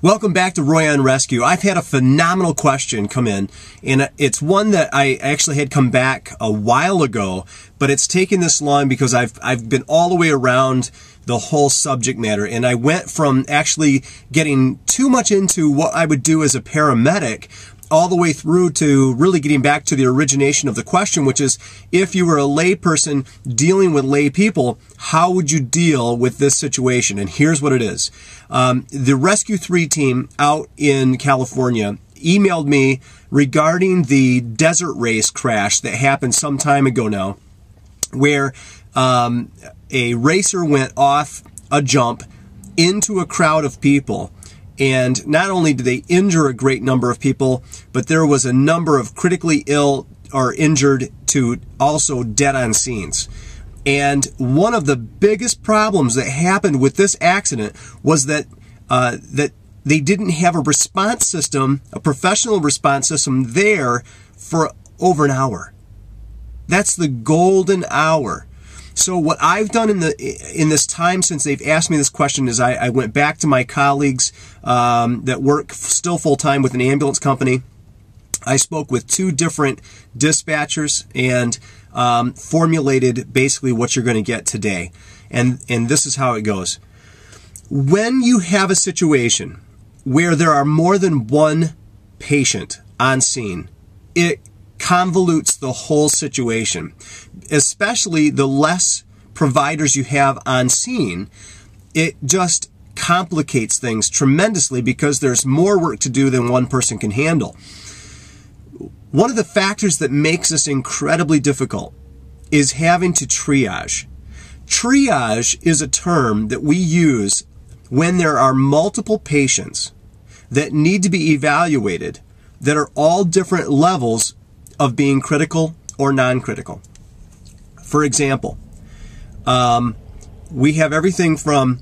Welcome back to Roy on Rescue. I've had a phenomenal question come in, and it's one that I actually had come back a while ago, but it's taken this long because I've been all the way around the whole subject matter, and I went from actually getting too much into what I would do as a paramedic all the way through to really getting back to the origination of the question, which is, if you were a lay person dealing with lay people, how would you deal with this situation? And here's what it is. The Rescue 3 team out in California emailed me regarding the desert race crash that happened some time ago now, where a racer went off a jump into a crowd of people. And not only did they injure a great number of people, but there was a number of critically ill or injured to also dead on scenes. And one of the biggest problems that happened with this accident was that they didn't have a response system, a professional response system there for over an hour. That's the golden hour. So what I've done in this time since they've asked me this question is I went back to my colleagues that work still full-time with an ambulance company. I spoke with 2 different dispatchers and formulated basically what you're going to get today. And this is how it goes. When you have a situation where there are more than one patient on scene, it convolutes the whole situation, especially the less providers you have on scene. It just complicates things tremendously because there's more work to do than one person can handle. One of the factors that makes this incredibly difficult is having to triage. Triage is a term that we use when there are multiple patients that need to be evaluated that are all different levels of being critical or non-critical. For example, we have everything from,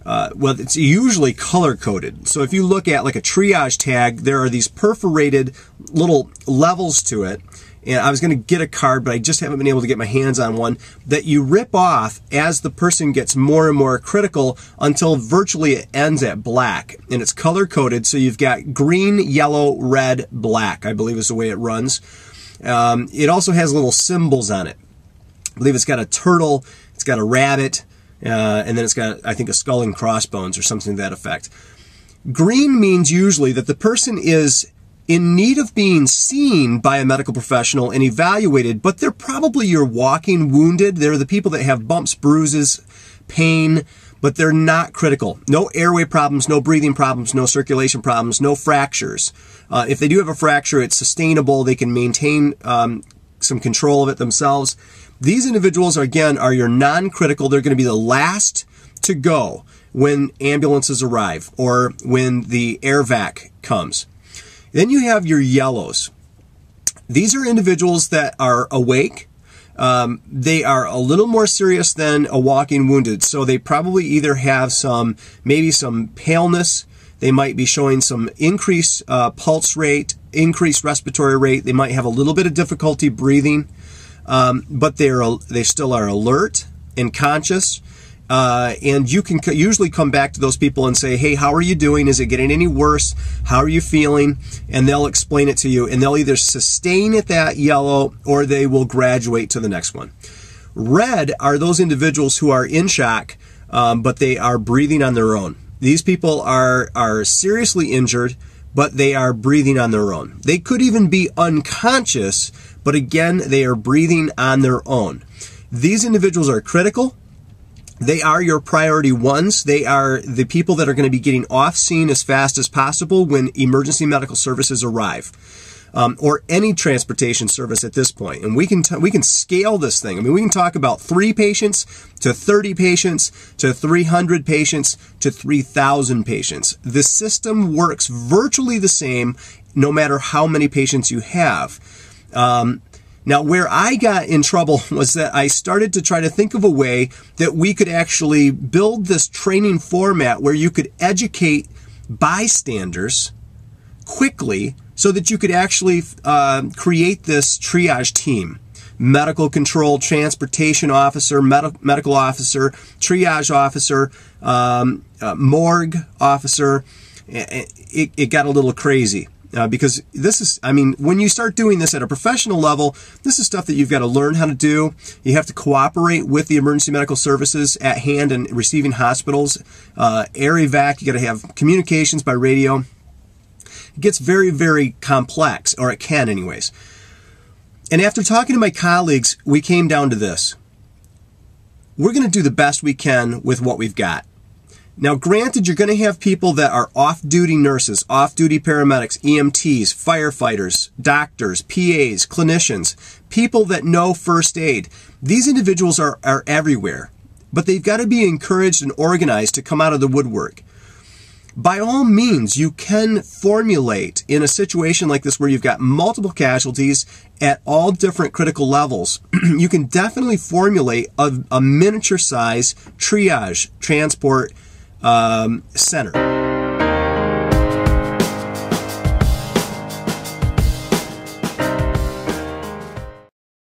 well, it's usually color-coded. So if you look at like a triage tag, there are these perforated little levels to it. And I was going to get a card, but I just haven't been able to get my hands on one, that you rip off as the person gets more and more critical until virtually it ends at black. And it's color-coded, so you've got green, yellow, red, black, I believe is the way it runs. It also has little symbols on it. I believe it's got a turtle, it's got a rabbit, and then it's got, I think, a skull and crossbones or something to that effect. Green means usually that the person is in need of being seen by a medical professional and evaluated, but they're probably your walking wounded. They're the people that have bumps, bruises, pain, but they're not critical. No airway problems, no breathing problems, no circulation problems, no fractures. If they do have a fracture, it's sustainable. They can maintain some control of it themselves. These individuals, again, are your non-critical. They're going to be the last to go when ambulances arrive or when the air vac comes. Then you have your yellows. These are individuals that are awake. They are a little more serious than a walking wounded. So they probably either have maybe some paleness. They might be showing some increased pulse rate, increased respiratory rate. They might have a little bit of difficulty breathing, but they still are alert and conscious. And you can usually come back to those people and say, hey, how are you doing? Is it getting any worse? How are you feeling? And they'll explain it to you, and they'll either sustain at that yellow or they will graduate to the next one. Red are those individuals who are in shock, but they are breathing on their own. These people are seriously injured, but they are breathing on their own. They could even be unconscious, but again, they are breathing on their own. These individuals are critical. They are your priority ones. They are the people that are going to be getting off scene as fast as possible when emergency medical services arrive, or any transportation service at this point. And we can scale this thing. I mean, we can talk about 3 patients to 30 patients to 300 patients to 3,000 patients. The system works virtually the same no matter how many patients you have. Now, where I got in trouble was that I started to try to think of a way that we could actually build this training format where you could educate bystanders quickly so that you could actually create this triage team. Medical control, transportation officer, medical officer, triage officer, morgue officer, it got a little crazy. Because this is, I mean, when you start doing this at a professional level, this is stuff that you've got to learn how to do. You have to cooperate with the emergency medical services at hand and receiving hospitals. Air evac, you got to have communications by radio. It gets very, very complex, or it can anyways. And after talking to my colleagues, we came down to this. We're going to do the best we can with what we've got. Now, granted, you're going to have people that are off-duty nurses, off-duty paramedics, EMTs, firefighters, doctors, PAs, clinicians, people that know first aid. These individuals are everywhere, but they've got to be encouraged and organized to come out of the woodwork. By all means, you can formulate in a situation like this where you've got multiple casualties at all different critical levels. You can definitely formulate a miniature size triage transport center.